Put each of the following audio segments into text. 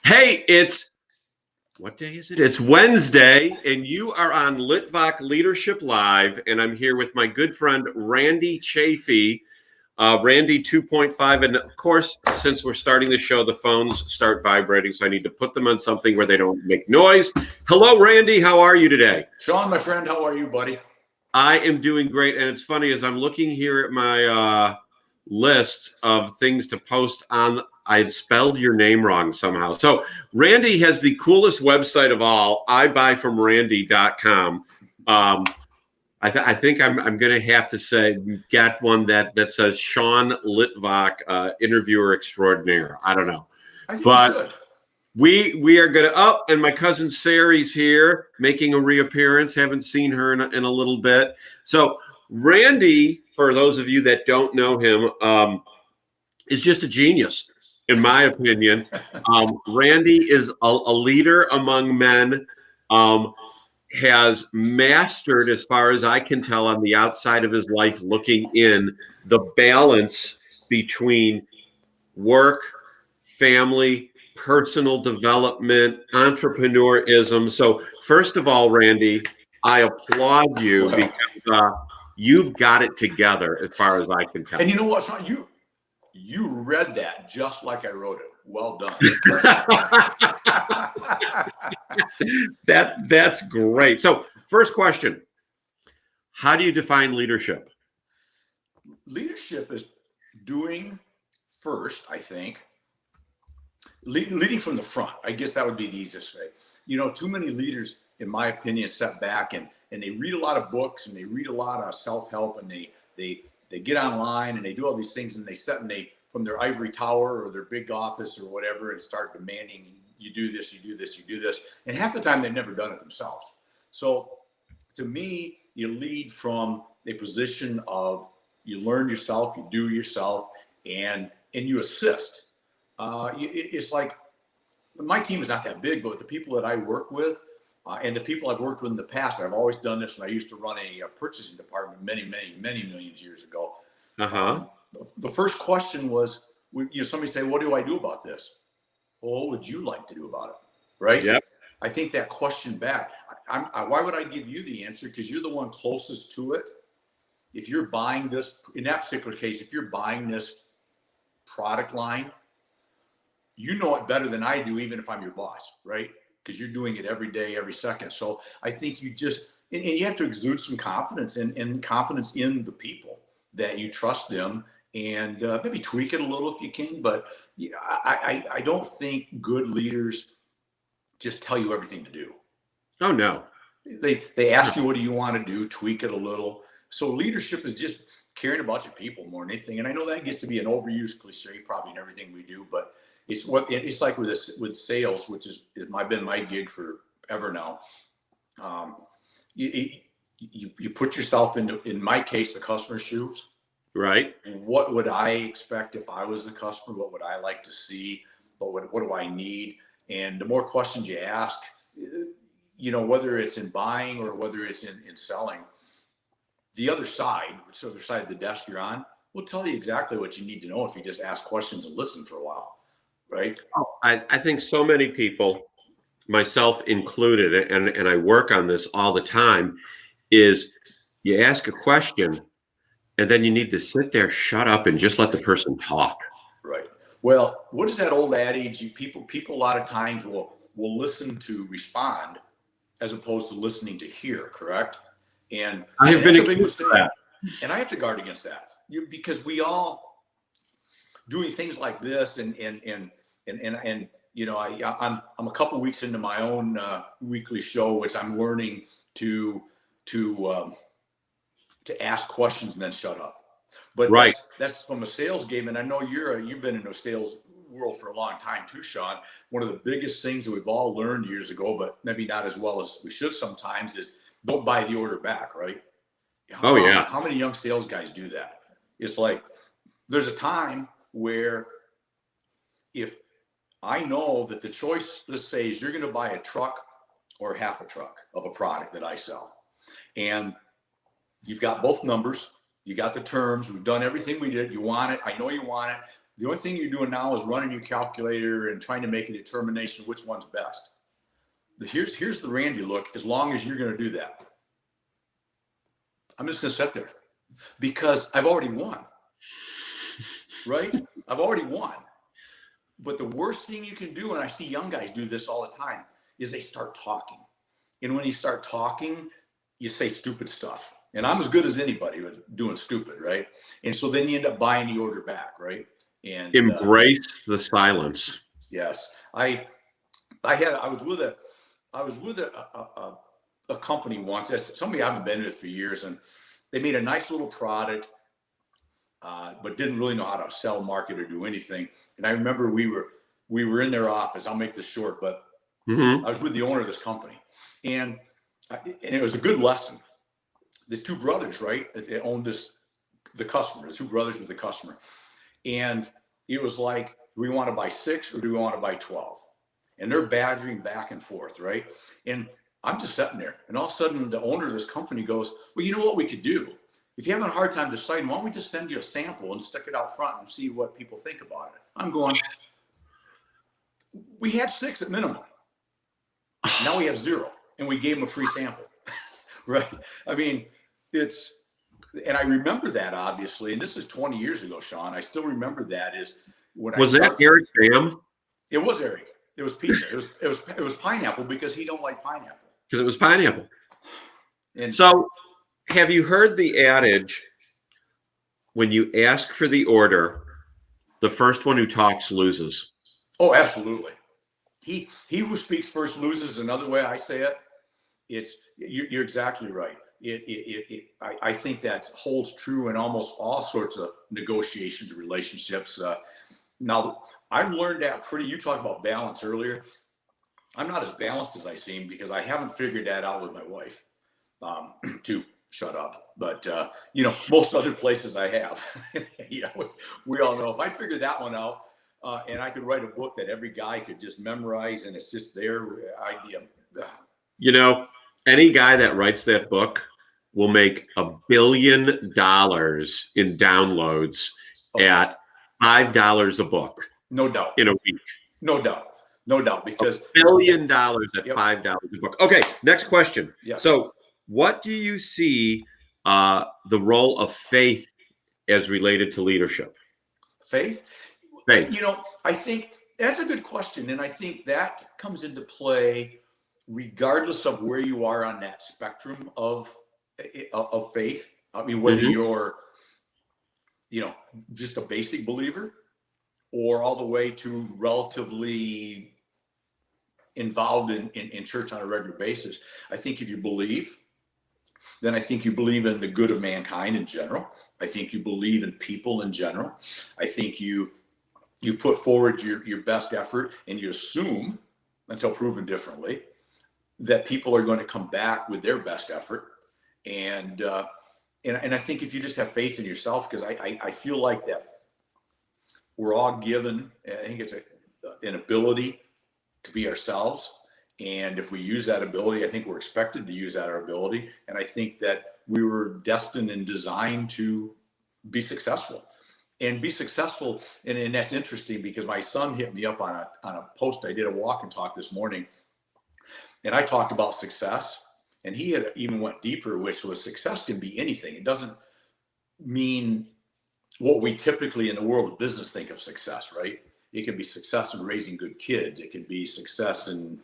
Hey, what day is it? It's Wednesday, and you are on Litvak Leadership Live, and I'm here with my good friend Randy Chaffee, Randy 2.5. And of course, since we're starting the show, the phones start vibrating, so I need to put them on something where they don't make noise. Hello, Randy. How are you today? Sean, my friend, how are you, buddy? I am doing great, and it's funny as I'm looking here at my list of things to post on. I had spelled your name wrong somehow. So Randy has the coolest website of all, ibuyfromrandy.com. I think I'm going to have to say get one that says Sean Litvak, interviewer extraordinaire. I don't know. I think But you should. we are going to and my cousin Sari's here making a reappearance. Haven't seen her in a little bit. So Randy, for those of you that don't know him, is just a genius, in my opinion. Randy is a leader among men, has mastered, as far as I can tell on the outside of his life looking in, the balance between work, family, personal development, entrepreneurism. So first of all, Randy, I applaud you because you've got it together as far as I can tell. And you know what, Sean? You read that just like I wrote it. Well done. That's great. So first question, how do you define leadership? Leadership is doing first, I think, leading from the front. I guess that would be the easiest way. You know, too many leaders, in my opinion, set back and they read a lot of books and they read a lot of self-help and they get online and they do all these things and they from their ivory tower or their big office or whatever and start demanding you do this, you do this, you do this. And half the time they've never done it themselves. So to me, you lead from a position of you learn yourself, you do yourself, and you assist. It's like my team is not that big, but the people that I work with and the people I've worked with in the past, I've always done this when I used to run a purchasing department many millions years ago. The first question was, somebody say, what do I do about this? Well, what would you like to do about it? Right? Yep. I think that question back, why would I give you the answer? Because you're the one closest to it. If you're buying this, in that particular case, if you're buying this product line, you know it better than I do, even if I'm your boss, right? Because you're doing it every day, every second. So I think you just, and you have to exude some confidence and confidence in the people that you trust them and maybe tweak it a little if you can. But I don't think good leaders just tell you everything to do. Oh, no. They ask you, what do you want to do? Tweak it a little. So leadership is just caring about your people more than anything. And I know that gets to be an overused cliche probably in everything we do, but it's like with sales, which has been my gig forever now. You put yourself in my case, the customer's shoes. Right. What would I expect if I was the customer? What would I like to see? What do I need? And the more questions you ask, whether it's in buying or whether it's in selling, the other side, which other side of the desk you're on, will tell you exactly what you need to know if you just ask questions and listen for a while, right? I think so many people, myself included, and I work on this all the time, is you ask a question and then you need to sit there, shut up, and just let the person talk. Right. Well, what is that old adage? People a lot of times will listen to respond as opposed to listening to hear, correct? And I have been accused of that. And I have to guard against that because we all doing things like this and I'm a couple of weeks into my own weekly show, which I'm learning to ask questions and then shut up. But right. That's from a sales game. And I know you've been in a sales world for a long time too, Sean. One of the biggest things that we've all learned years ago, but maybe not as well as we should sometimes, is don't buy the order back, right? Yeah. How many young sales guys do that? It's like, there's a time where if I know that the choice, let's say, is you're going to buy a truck or half a truck of a product that I sell, and you've got both numbers, you got the terms, we've done everything we did, you want it, I know you want it, The only thing you're doing now is running your calculator and trying to make a determination which one's best. Here's the Randy look. As long as you're going to do that, I'm just going to sit there because I've already won, right? I've already won. But the worst thing you can do, and I see young guys do this all the time, is they start talking. And when you start talking, you say stupid stuff. And I'm as good as anybody with doing stupid, right? And so then you end up buying the order back, right? And embrace the silence. Yes, I was with a company once. That's somebody I haven't been with for years, and they made a nice little product, but didn't really know how to sell, market, or do anything. And I remember we were in their office. I'll make this short, but I was with the owner of this company, and it was a good lesson. There's two brothers, right? They owned the customer. The two brothers were the customer. And it was like, do we want to buy 6 or do we want to buy 12? And they're badgering back and forth, right? And I'm just sitting there. And all of a sudden, the owner of this company goes, well, you know what we could do? If you're having a hard time deciding, why don't we just send you a sample and stick it out front and see what people think about it? I'm going, we had 6 at minimum. Now we have 0. And we gave them a free sample, right? I mean, and I remember that, obviously, and this is 20 years ago, Sean. I still remember that. Was that Eric Bam? It was Eric. It was pizza. It was pineapple because he don't like pineapple. Because it was pineapple. And so, have you heard the adage, when you ask for the order, the first one who talks loses? Oh, absolutely. He who speaks first loses. Another way I say it, you're exactly right. I think that holds true in almost all sorts of negotiations, relationships. Now, I've learned that you talked about balance earlier. I'm not as balanced as I seem because I haven't figured that out with my wife, to shut up. But, most other places I have. We all know if I figured that one out and I could write a book that every guy could just memorize and it's just their idea. Any guy that writes that book will make $1 billion in downloads at $5 a book. No doubt. In a week. No doubt. Because $1 billion at $5 a book. Okay, next question. Yes. So, what do you see the role of faith as related to leadership? Faith. I think that's a good question, and I think that comes into play regardless of where you are on that spectrum of faith. I mean, whether you're, just a basic believer or all the way to relatively involved in church on a regular basis. I think if you believe, then I think you believe in the good of mankind in general. I think you believe in people in general. I think you put forward your best effort and you assume, until proven differently, that people are going to come back with their best effort. And I think if you just have faith in yourself, because I feel like that we're all given, I think it's an ability to be ourselves. And if we use that ability, I think we're expected to use that ability. And I think that we were destined and designed to be successful. And that's interesting because my son hit me up on a post. I did a walk and talk this morning. And I talked about success, and he had even went deeper, which was success can be anything. It doesn't mean what we typically in the world of business think of success, right? It can be success in raising good kids. It can be success in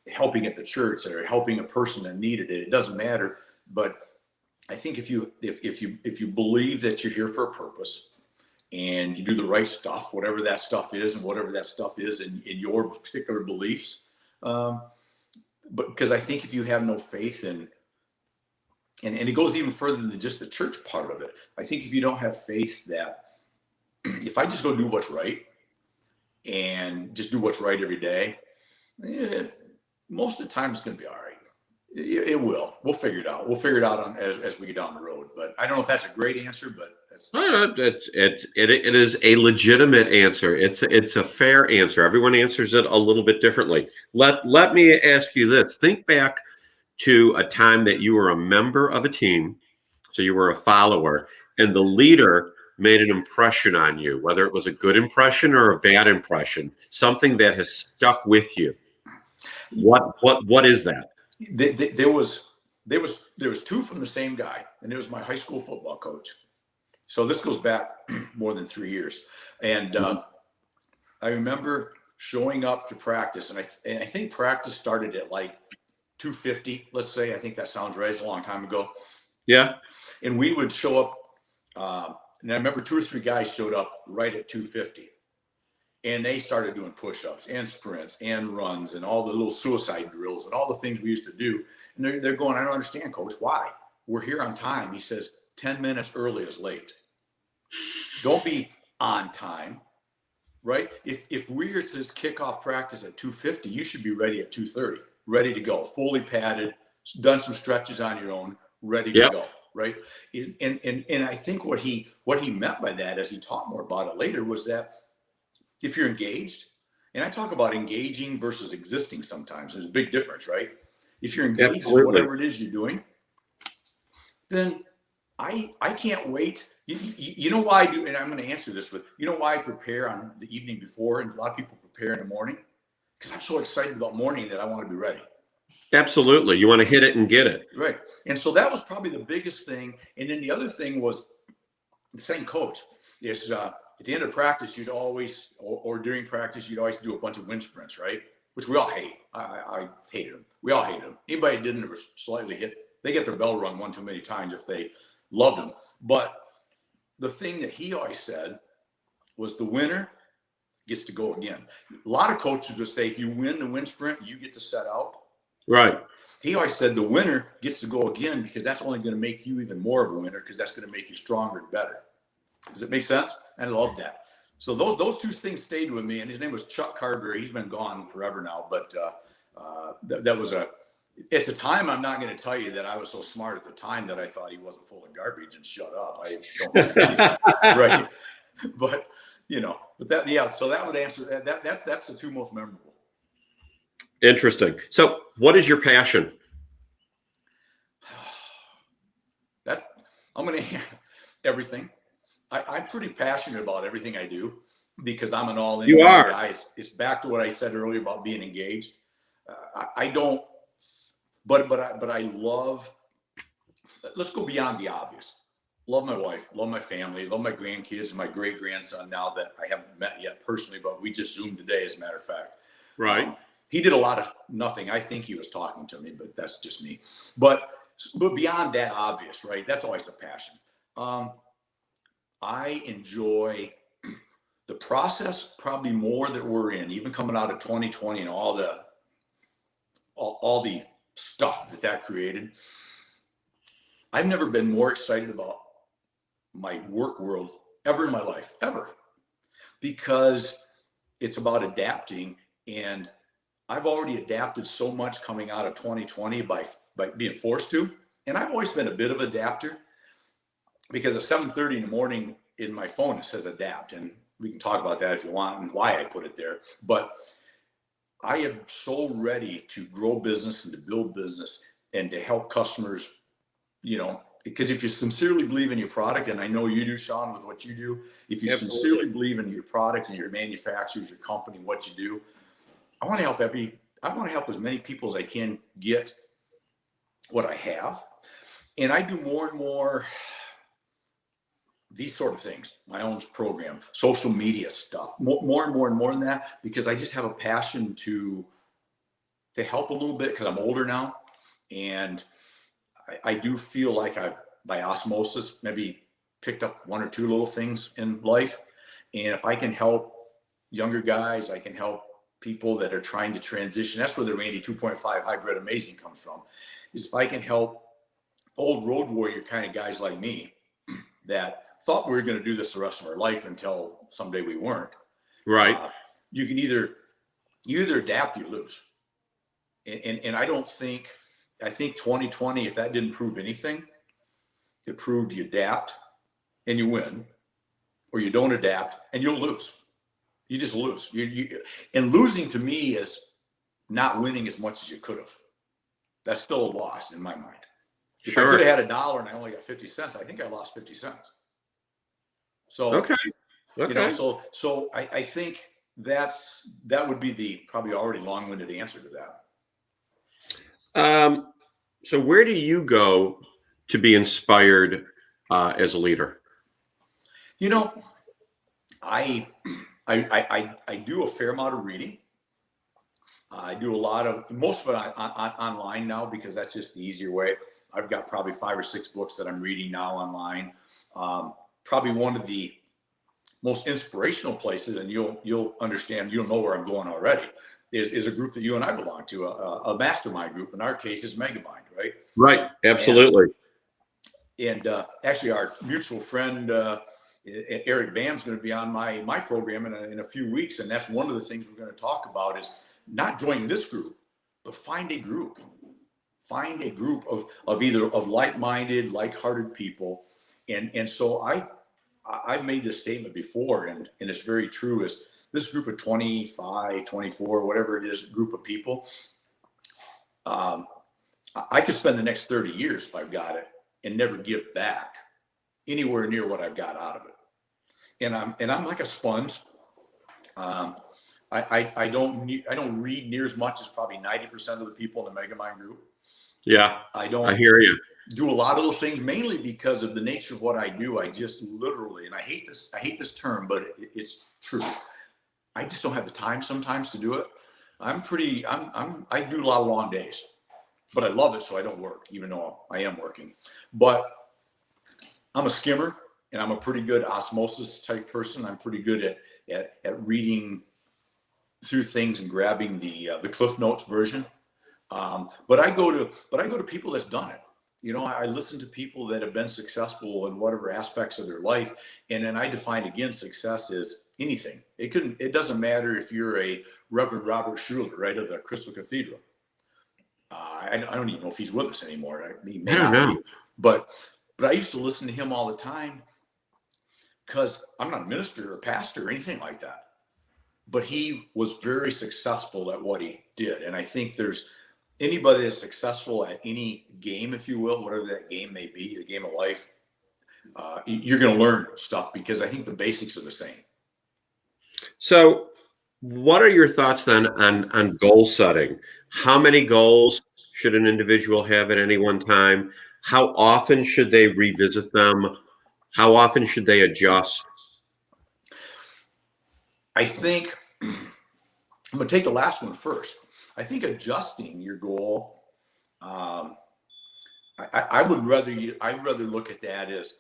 helping at the church or helping a person that needed it. It doesn't matter. But I think if you believe that you're here for a purpose and you do the right stuff, whatever that stuff is, and whatever that stuff is in your particular beliefs, but because I think if you have no faith and it goes even further than just the church part of it. I think if you don't have faith that if I just go do what's right and just do what's right every day, most of the time it's going to be all right. It will. We'll figure it out. We'll figure it out as we get down the road. But I don't know if that's a great answer, but it is a legitimate answer. It's a fair answer. Everyone answers it a little bit differently. Let me ask you this. Think back to a time that you were a member of a team, so you were a follower, and the leader made an impression on you, whether it was a good impression or a bad impression, something that has stuck with you? What is that? There was two from the same guy, and it was my high school football coach. So this goes back more than 3 years. And I remember showing up to practice, and I think practice started at like 2:50, let's say. I think that sounds right. It's a long time ago. Yeah. And we would show up, and I remember 2 or 3 guys showed up right at 2:50. And they started doing push-ups and sprints and runs and all the little suicide drills and all the things we used to do. And they're going, I don't understand, coach. Why? We're here on time. He says, 10 minutes early is late. Don't be on time, right? If we're to kick off practice at 2:50, you should be ready at 2:30, ready to go, fully padded, done some stretches on your own, ready to go, right? And I think what he meant by that, as he taught more about it later, was that if you're engaged, and I talk about engaging versus existing sometimes, there's a big difference, right? If you're engaged in whatever it is you're doing, then I can't wait. You know why I do, and I'm going to answer this with, you know why I prepare on the evening before, and a lot of people prepare in the morning? Because I'm so excited about morning that I want to be ready. Absolutely. You want to hit it and get it. Right. And so that was probably the biggest thing. And then the other thing was the same coach is, at the end of practice, you'd always, or during practice, you'd always do a bunch of wind sprints, right? Which we all hate. I hated them. We all hated them. Anybody who didn't or was slightly hit, they get their bell rung one too many times if they loved them. But the thing that he always said was the winner gets to go again. A lot of coaches would say, if you win the wind sprint, you get to set out. Right. He always said the winner gets to go again, because that's only going to make you even more of a winner, because that's going to make you stronger and better. Does it make sense? I love that. So those two things stayed with me, and his name was Chuck Carberry. He's been gone forever now, but that was at the time, I'm not going to tell you that I was so smart at the time that I thought he wasn't full of garbage and shut up. I don't want to that, right? But so that would answer that's the two most memorable. Interesting. So what is your passion? I'm going to everything. I'm pretty passionate about everything I do, because I'm an all-in guy. It's back to what I said earlier about being engaged. I don't, but I love. Let's go beyond the obvious. Love my wife, love my family, love my grandkids, and my great grandson now that I haven't met yet personally, but we just Zoomed today, as a matter of fact. Right. He did a lot of nothing. I think he was talking to me, but that's just me. But beyond that obvious, right? That's always a passion. I enjoy the process probably more that we're in, even coming out of 2020 and all the stuff that created. I've never been more excited about my work world ever in my life, ever, because it's about adapting. And I've already adapted so much coming out of 2020 by being forced to. And I've always been a bit of an adapter, because at 7:30 in the morning in my phone, it says adapt. And we can talk about that if you want and why I put it there. But I am so ready to grow business and to build business and to help customers, because if you sincerely believe in your product, and I know you do, Sean, with what you do, if you sincerely believe in your product and your manufacturers, your company, what you do, I want to help as many people as I can get what I have. And I do more and more these sort of things, my own program, social media stuff, more and more than that, because I just have a passion to help a little bit, because I'm older now. And I do feel like I've, by osmosis, maybe picked up one or two little things in life. And if I can help younger guys, I can help people that are trying to transition. That's where the Randy 2.5 hybrid amazing comes from, is if I can help old road warrior kind of guys like me that thought we were going to do this the rest of our life until someday we weren't. Right. You can either adapt or you lose. And I think 2020, if that didn't prove anything, it proved you adapt and you win, or you don't adapt and you'll lose. You just lose. And losing to me is not winning as much as you could have. That's still a loss in my mind. If I could have had $1 and I only got 50 cents, I think I lost 50 cents. So, Okay. Okay. I think that would be the probably already long-winded answer to that. So where do you go to be inspired as a leader? You know, I I do a fair amount of reading. I do a lot of most of it online now because that's just the easier way. I've got probably 5 or 6 books that I'm reading now online. Probably one of the most inspirational places, and you'll understand, you'll know where I'm going already, is a group that you and I belong to, a mastermind group. In our case, is Megamind, right? Right. And Absolutely. actually, our mutual friend Eric Bam's going to be on my program in a few weeks, and that's one of the things we're going to talk about is not join this group, but find a group of either of like-minded, like-hearted people, and so I've made this statement before, and it's very true. Is this group of 25, 24, whatever it is, group of people, I could spend the next 30 years if I've got it and never give back anywhere near what I've got out of it. And I'm like a sponge. I don't read near as much as probably 90% of the people in the Megamind group. Yeah. I don't I hear you. do a lot of those things mainly because of the nature of what I do. I just literally, and I hate this term, but it's true. I just don't have the time sometimes to do it. I do a lot of long days, but I love it. So I don't work, even though I am working, but I'm a skimmer and I'm a pretty good osmosis type person. I'm pretty good at reading through things and grabbing the Cliff Notes version. But I go to people that's done it. You know, I listen to people that have been successful in whatever aspects of their life, and then I define again success as anything. It doesn't matter if you're a Reverend Robert Schuller, right, of the Crystal Cathedral. I don't even know if he's with us anymore. He may I don't not know. be, but I used to listen to him all the time because I'm not a minister or pastor or anything like that. But he was very successful at what he did, and I think there's anybody that's successful at any game, if you will, whatever that game may be, the game of life, you're going to learn stuff because I think the basics are the same. So what are your thoughts then on goal setting? How many goals should an individual have at any one time? How often should they revisit them? How often should they adjust? I think I'm going to take the last one first. I think adjusting your goal, I'd rather look at that as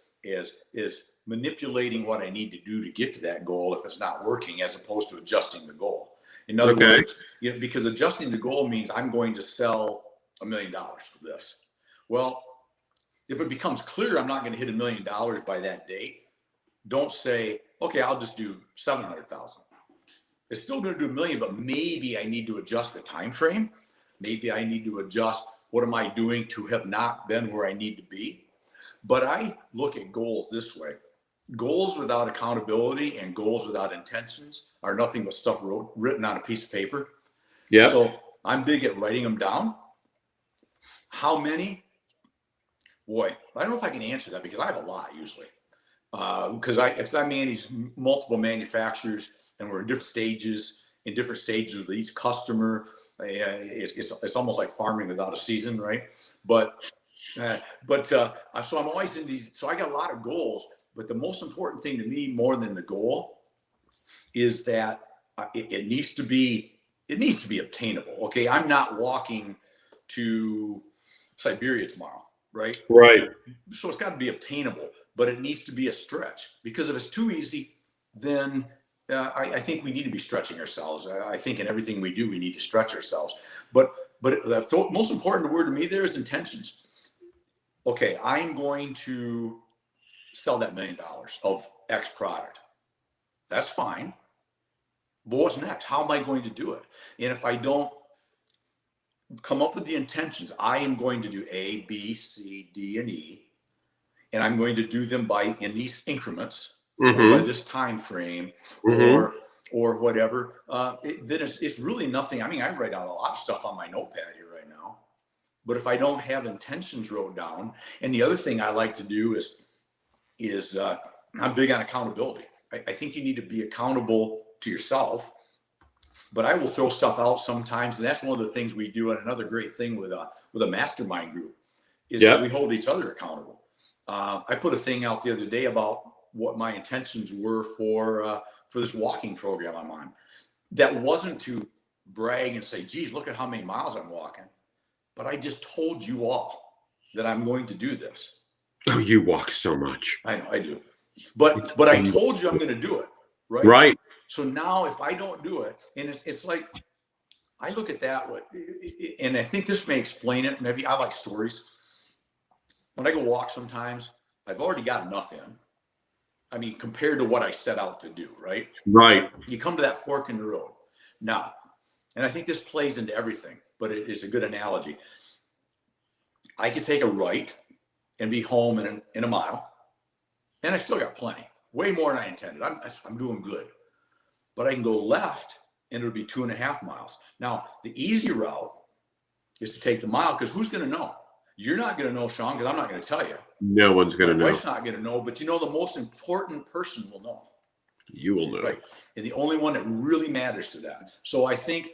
manipulating what I need to do to get to that goal if it's not working, as opposed to adjusting the goal. In other words, because adjusting the goal means I'm going to sell $1 million of this. Well, if it becomes clear I'm not going to hit $1 million by that date, don't say, okay, I'll just do 700,000. It's still going to do $1 million, but maybe I need to adjust the time frame. Maybe I need to adjust what am I doing to have not been where I need to be. But I look at goals this way. Goals without accountability and goals without intentions are nothing but stuff written on a piece of paper. Yeah. So I'm big at writing them down. How many? Boy, I don't know if I can answer that because I have a lot usually. Because I manage multiple manufacturers and we're in different stages with each customer. It's almost like farming without a season, right? So I'm always in these. So I got a lot of goals, but the most important thing to me, more than the goal, is that it needs to be obtainable. Okay, I'm not walking to Siberia tomorrow, right? Right. So it's got to be obtainable, but it needs to be a stretch, because if it's too easy, then I think we need to be stretching ourselves. I think in everything we do, we need to stretch ourselves. But the most important word to me there is intentions. Okay, I'm going to sell that $1 million of X product. That's fine. But what's next? How am I going to do it? And if I don't come up with the intentions, I am going to do A, B, C, D, and E, and I'm going to do them in these increments, or by this time frame, or whatever. Then it's really nothing. I mean, I write out a lot of stuff on my notepad here right now, but if I don't have intentions wrote down, and the other thing I like to do is I'm big on accountability. I think you need to be accountable to yourself, but I will throw stuff out sometimes. And that's one of the things we do. And another great thing with a mastermind group is that we hold each other accountable. I put a thing out the other day about what my intentions were for this walking program I'm on. That wasn't to brag and say, geez, look at how many miles I'm walking. But I just told you all that I'm going to do this. Oh, you walk so much. I know, I do. But I told you I'm going to do it. Right. Right. So now if I don't do it, and it's like, I look at that, and I think this may explain it. Maybe I like stories. When I go walk sometimes, I've already got enough in. I mean, compared to what I set out to do, right? Right. You come to that fork in the road. Now, and I think this plays into everything, but it is a good analogy. I could take a right and be home in a mile, and I still got plenty, way more than I intended. I'm doing good. But I can go left, and it'll be 2.5 miles. Now, the easy route is to take the mile, because who's going to know? You're not going to know, Sean, because I'm not going to tell you. No one's going to know. My wife's not going to know, but the most important person will know. You will know. Right. And the only one that really matters to that. So I think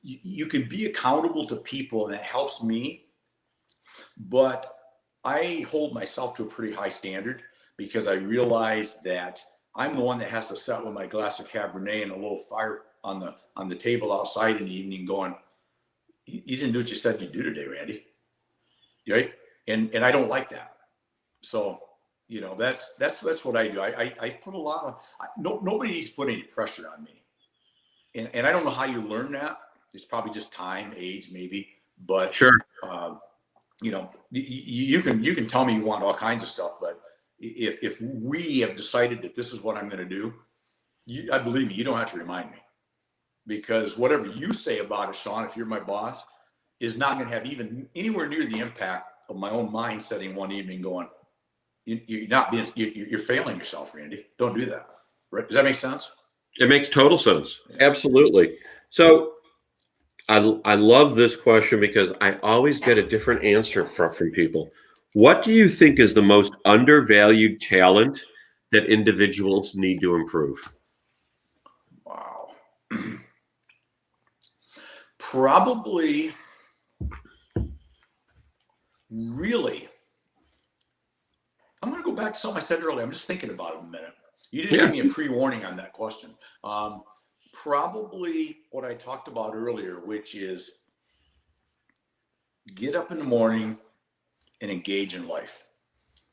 you can be accountable to people, and that helps me. But I hold myself to a pretty high standard, because I realize that I'm the one that has to sit with my glass of Cabernet and a little fire on the table outside in the evening going, you didn't do what you said you'd do today, Randy. Right? And I don't like that. So, that's what I do. I put a lot of, nobody needs to put any pressure on me. And I don't know how you learn that. It's probably just time, age, maybe, but sure. You can tell me you want all kinds of stuff, but if we have decided that this is what I'm going to do, I believe me, you don't have to remind me, because whatever you say about it, Sean, if you're my boss, is not going to have even anywhere near the impact of my own mind setting one evening going, you're failing yourself, Randy. Don't do that. Right? Does that make sense? It makes total sense. Yeah. Absolutely. So I love this question, because I always get a different answer from people. What do you think is the most undervalued talent that individuals need to improve? Wow. Probably, really, I'm going to go back to something I said earlier. I'm just thinking about it a minute. You didn't give me a pre-warning on that question. Probably what I talked about earlier, which is get up in the morning and engage in life.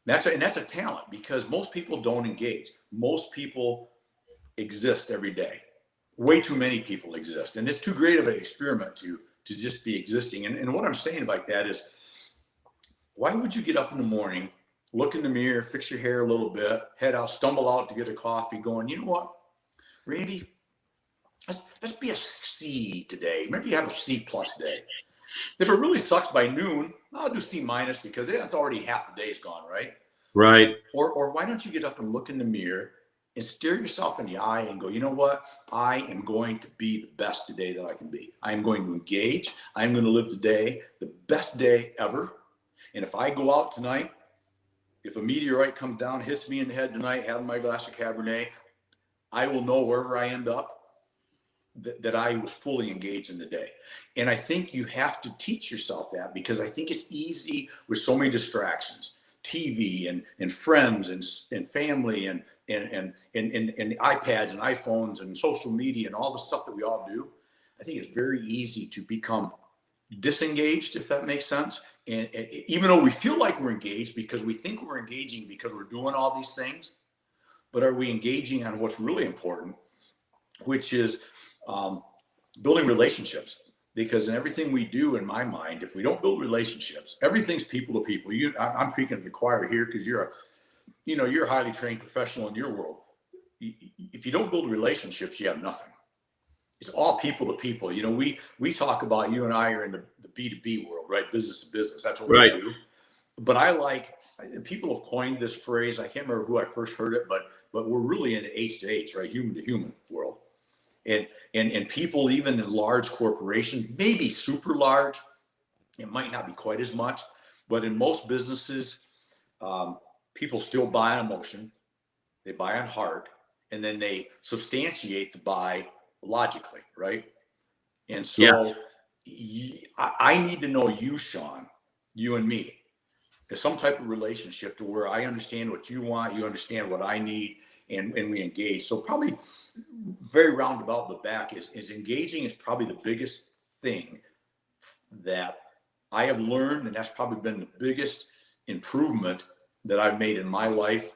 That's a talent, because most people don't engage. Most people exist every day. Way too many people exist. And it's too great of an experiment to just be existing. And what I'm saying about that is, why would you get up in the morning, look in the mirror, fix your hair a little bit, head out, stumble out to get a coffee, going, you know what, Randy, let's be a C today. Maybe you have a C+ day. If it really sucks by noon, I'll do C-, because it's already half the day's gone, right? Right. Or why don't you get up and look in the mirror and stare yourself in the eye and go, you know what? I am going to be the best today that I can be. I am going to engage. I am going to live today the best day ever. And if I go out tonight, if a meteorite comes down, hits me in the head tonight, having my glass of Cabernet, I will know wherever I end up that I was fully engaged in the day. And I think you have to teach yourself that, because I think it's easy with so many distractions, TV and friends and family and iPads and iPhones and social media and all the stuff that we all do. I think it's very easy to become disengaged, if that makes sense. And even though we feel like we're engaged because we think we're engaging because we're doing all these things, but are we engaging on what's really important, which is building relationships? Because in everything we do, in my mind, if we don't build relationships, everything's people to people. I'm speaking to the choir here because you're a highly trained professional in your world. If you don't build relationships, you have nothing. It's all people to people. We talk about, you and I are in the B2B world, right? Business to business. That's what we do. But people have coined this phrase. I can't remember who I first heard it, but we're really in the H to H, right? Human to human world. And people, even in large corporations, maybe super large, it might not be quite as much, but in most businesses, people still buy on emotion. they buy on heart, and then they substantiate the buy logically, right? And so I need to know you, Sean, you and me, as some type of relationship to where I understand what you want, you understand what I need, and we engage. So probably very roundabout the back is engaging is probably the biggest thing that I have learned, and that's probably been the biggest improvement that I've made in my life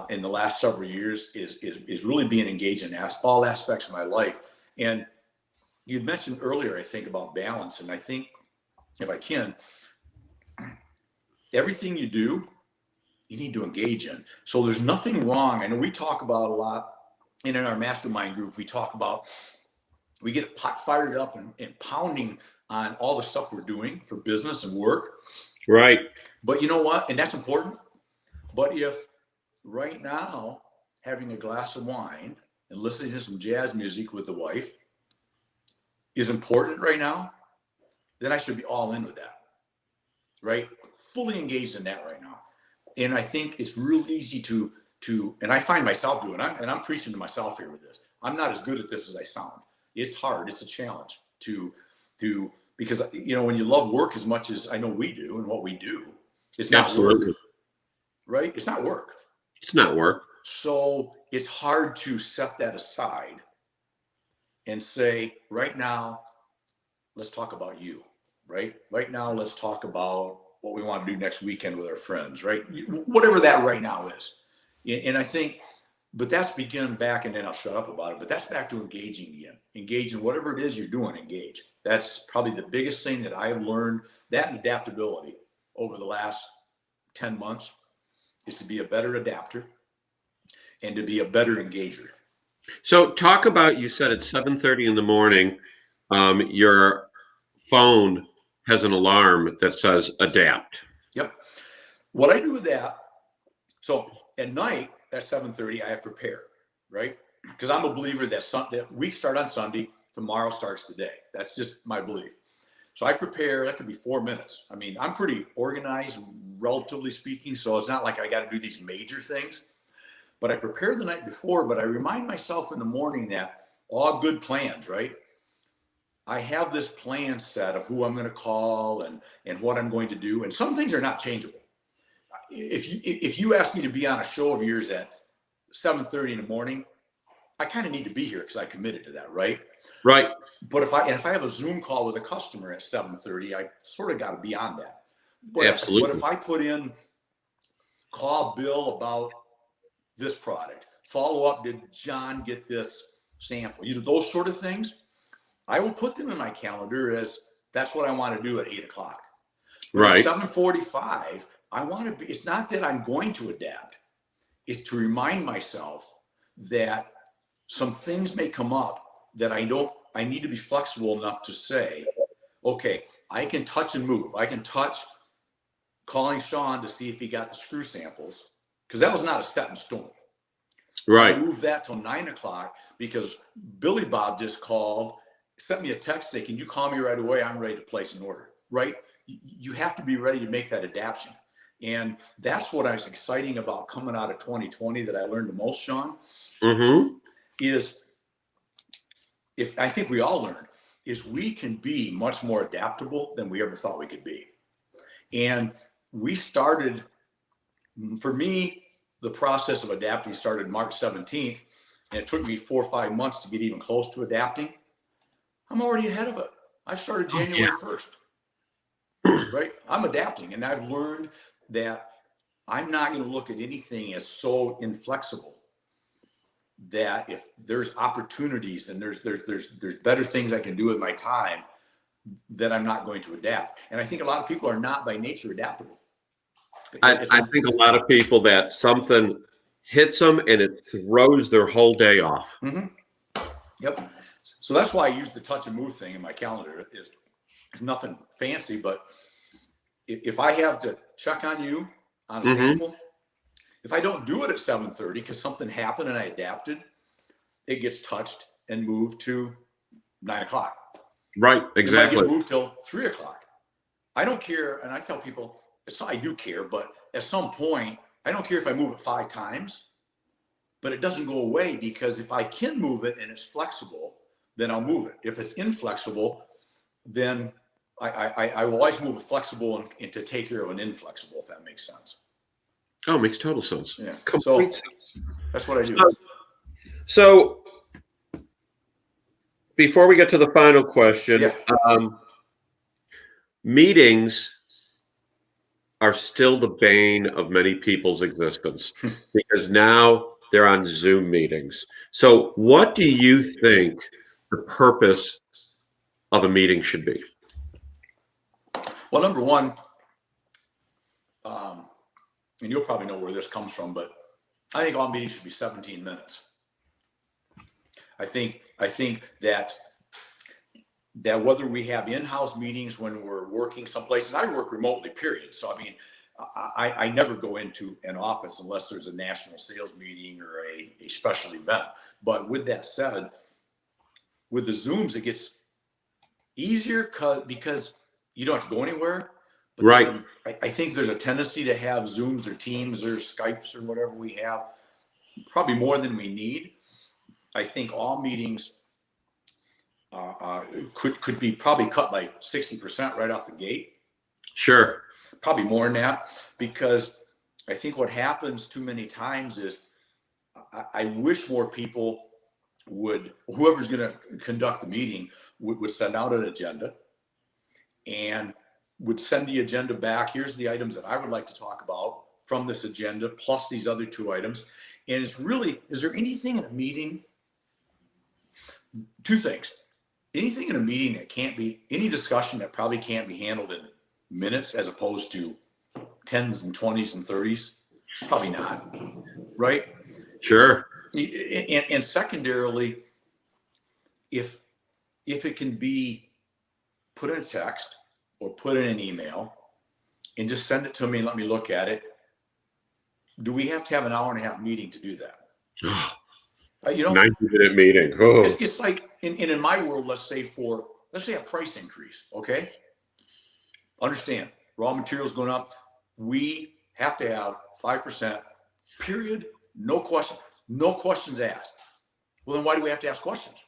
in the last several years is really being engaged in all aspects of my life. And you mentioned earlier, I think, about balance, and I think if I can, everything you do, you need to engage in. So there's nothing wrong. I know we talk about a lot, and in our mastermind group, we talk about, we get fired up and pounding on all the stuff we're doing for business and work. Right. But you know what? And that's important. But if right now, having a glass of wine and listening to some jazz music with the wife is important right now, then I should be all in with that, right? Fully engaged in that right now. And I think it's real easy to and I find myself doing, and I'm preaching to myself here with this. I'm not as good at this as I sound. It's hard. It's a challenge because, you know, when you love work as much as I know we do and what we do, it's not work, right? It's not work. It's not work. So it's hard to set that aside and say, right now, let's talk about you, right? Right now, let's talk about what we want to do next weekend with our friends, right? Whatever that right now is. And I think, but that's begin back, and then I'll shut up about it, but that's back to engaging again. Engage in whatever it is you're doing, engage. That's probably the biggest thing that I have learned, that and adaptability over the last 10 months, is to be a better adapter and to be a better engager. So talk about, you said it's 7:30 in the morning. Your phone has an alarm that says adapt. Yep. What I do with that, so at night at 7:30, I have prepare, right? Because I'm a believer that week start on Sunday, tomorrow starts today. That's just my belief. So I prepare, that could be 4 minutes. I mean, I'm pretty organized, relatively speaking, so it's not like I got to do these major things. But I prepare the night before, but I remind myself in the morning that all good plans, right? I have this plan set of who I'm going to call and what I'm going to do. And some things are not changeable. If you ask me to be on a show of yours at 7:30 in the morning, I kind of need to be here because I committed to that, right? Right. But if I have a Zoom call with a customer at 7:30, I sort of got to be on that. Absolutely. But if I put in, call Bill about this product, follow up, did John get this sample? You know, those sort of things, I will put them in my calendar as that's what I want to do at 8 o'clock. Right. At 7:45, I want to be, it's not that I'm going to adapt. It's to remind myself that some things may come up that I need to be flexible enough to say, okay, I can touch and move. I can touch calling Sean to see if he got the screw samples, because that was not a set in stone. Right. I moved that till 9 o'clock because Billy Bob just called, sent me a text saying, can you call me right away? I'm ready to place an order, right? You have to be ready to make that adaptation. And that's what I was exciting about coming out of 2020 that I learned the most, Sean, is, if I think we all learned, is we can be much more adaptable than we ever thought we could be. And we started, for me, the process of adapting started March 17th, and it took me 4 or 5 months to get even close to adapting. I'm already ahead of it. I started January 1st, right? I'm adapting, and I've learned that I'm not going to look at anything as so inflexible that if there's opportunities and there's better things I can do with my time, that I'm not going to adapt. And I think a lot of people are not by nature adaptable. I think a lot of people that something hits them and it throws their whole day off. Yep. So that's why I use the touch and move thing in my calendar. It's nothing fancy, but if I have to check on you on a sample, if I don't do it at 7:30 because something happened and I adapted, it gets touched and moved to 9 o'clock. Right, exactly. It might get moved till 3 o'clock. I don't care, and I tell people, I do care, but at some point, I don't care if I move it 5 times. but it doesn't go away, because if I can move it and it's flexible, then I'll move it. If it's inflexible, then I will always move it flexible and to take care of an inflexible, if that makes sense. Oh, it makes total sense. Yeah. Complete sense. That's what I do. So before we get to the final question, meetings are still the bane of many people's existence because now they're on Zoom meetings. So what do you think the purpose of a meeting should be? Well, number one, and you'll probably know where this comes from, but I think all meetings should be 17 minutes. I think that whether we have in-house meetings when we're working someplace, and I work remotely, period. So, I mean, I never go into an office unless there's a national sales meeting or a special event. But with that said, with the Zooms, it gets easier because you don't have to go anywhere. But right. I think there's a tendency to have Zooms or Teams or Skypes or whatever we have, probably more than we need. I think all meetings could be probably cut by 60% right off the gate. Sure. Probably more than that, because I think what happens too many times is I wish more people would, whoever's going to conduct the meeting would send out an agenda and would send the agenda back. Here's the items that I would like to talk about from this agenda, plus these other 2 items. And it's really, is there anything in a meeting? 2 things. Anything in a meeting that can't be, any discussion that probably can't be handled in minutes as opposed to 10s and 20s and 30s? Probably not, right? Sure. And secondarily, if it can be put in a text or put in an email and just send it to me and let me look at it, do we have to have an hour-and-a-half meeting to do that? 90-minute meeting. Oh. It's like in my world, let's say a price increase, okay? Understand, raw materials going up. We have to have 5%, period. No questions asked. Well, then why do we have to ask questions?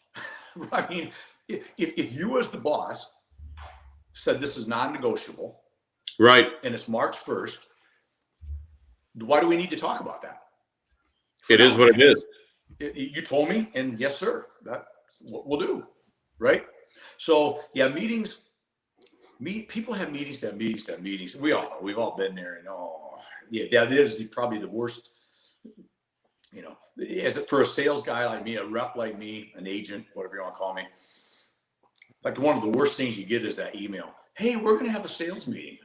I mean, if you as the boss said this is non-negotiable, right, and it's March 1st, why do we need to talk about that? It is what it is. You told me, and yes, sir, that's what we'll do, right? So yeah, meetings. People have meetings to have meetings to have meetings. We've all been there, and that is probably the worst. You know, as for a sales guy like me, a rep like me, an agent, whatever you want to call me, like one of the worst things you get is that email. Hey, we're going to have a sales meeting.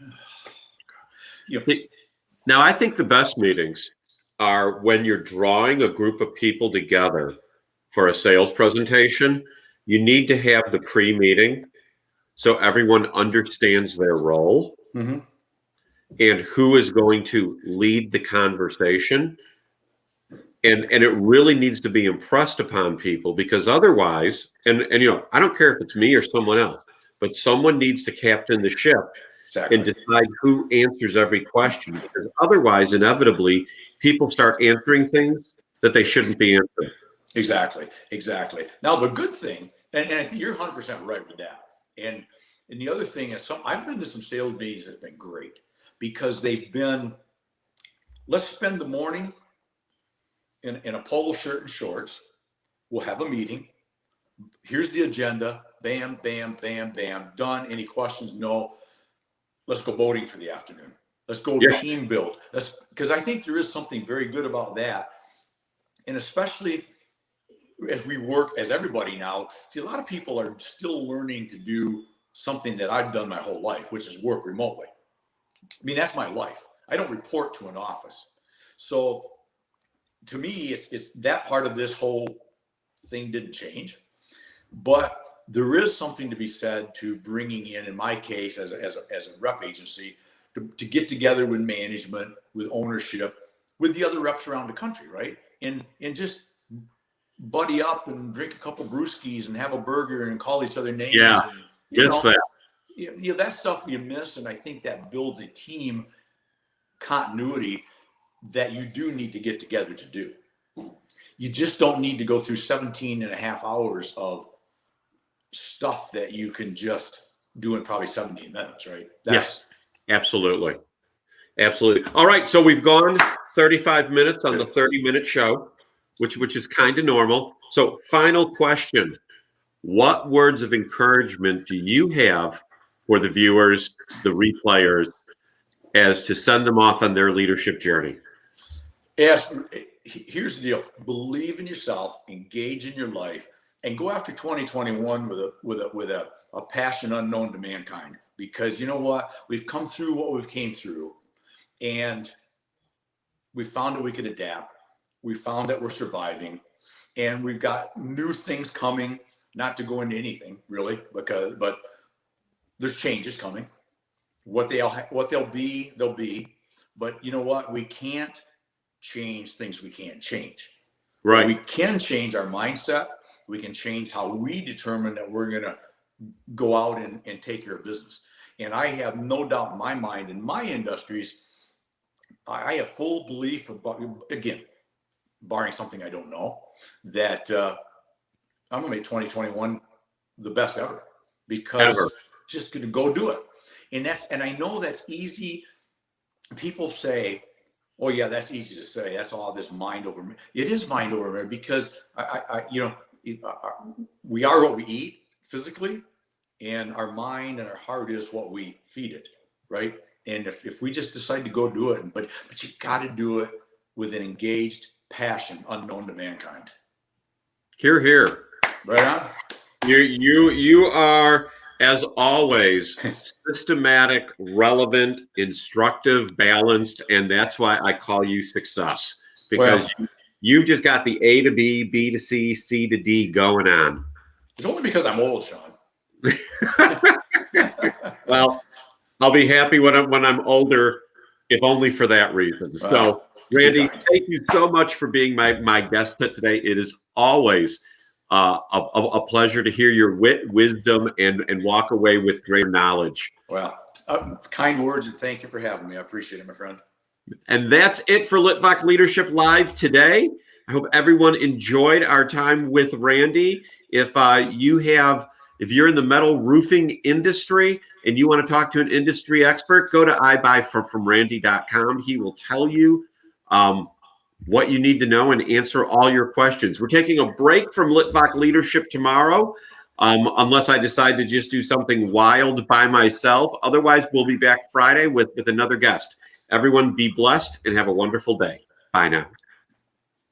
Now, I think the best meetings are when you're drawing a group of people together for a sales presentation. You need to have the pre-meeting so everyone understands their role and who is going to lead the conversation. And it really needs to be impressed upon people, because otherwise, and I don't care if it's me or someone else, but someone needs to captain the ship and decide who answers every question, because otherwise, inevitably, people start answering things that they shouldn't be answering. Exactly. Now, the good thing, and I think you're 100% right with that. And the other thing is, I've been to some sales meetings that have been great, because they've been, let's spend the morning in a polo shirt and shorts. We'll have a meeting. Here's the agenda. Bam, bam, bam, bam. Done. Any questions? No. Let's go boating for the afternoon. Let's go team build. Because I think there is something very good about that. And especially as we work, as everybody now, see, a lot of people are still learning to do something that I've done my whole life, which is work remotely. I mean, that's my life. I don't report to an office. So to me, it's that part of this whole thing didn't change. But there is something to be said to bringing in my case, as a rep agency, to get together with management, with ownership, with the other reps around the country, right? And just buddy up and drink a couple brewskis and have a burger and call each other names. Yeah, and, that stuff you miss, and I think that builds a team continuity that you do need to get together to do. you just don't need to go through 17 and a half hours of stuff that you can just do in probably 17 minutes, right? Yes, absolutely. Absolutely. All right. So we've gone 35 minutes on the 30-minute show, which is kind of normal. So final question. What words of encouragement do you have for the viewers, the replayers, as to send them off on their leadership journey? Yes. Here's the deal. Believe in yourself, engage in your life, and go after 2021 with a passion unknown to mankind. Because you know what? We've come through what we've came through, and we found that we could adapt. We found that we're surviving, and we've got new things coming. Not to go into anything really, but there's changes coming. What they'll be, they'll be. But you know what? We can't change things we can't change. Right. But we can change our mindset. We can change how we determine that we're going to go out and take care of business. And I have no doubt in my mind, in my industries, I have full belief about, again, barring something I don't know, that I'm going to make 2021 the best ever, because just going to go do it. And I know that's easy. People say, oh yeah, that's easy to say. That's all this mind over me. It is mind over me, because we are what we eat physically, and our mind and our heart is what we feed it. Right. And if we just decide to go do it, but you got to do it with an engaged passion unknown to mankind. Hear, hear. Right on. You are, as always, systematic, relevant, instructive, balanced, and that's why I call you success, because you've just got the A to B, B to C, C to D going on. It's only because I'm old, Sean. Well, I'll be happy when I'm older, if only for that reason. So, Randy, thank you so much for being my guest today. It is always a pleasure to hear your wit, wisdom, and walk away with great knowledge. Well, kind words, and thank you for having me. I appreciate it, my friend. And that's it for Litvak Leadership Live today. I hope everyone enjoyed our time with Randy. If you're in the metal roofing industry and you want to talk to an industry expert, go to ibuyfromrandy.com. He will tell you what you need to know and answer all your questions. We're taking a break from Litvak Leadership tomorrow, unless I decide to just do something wild by myself. Otherwise, we'll be back Friday with another guest. Everyone be blessed and have a wonderful day. Bye now.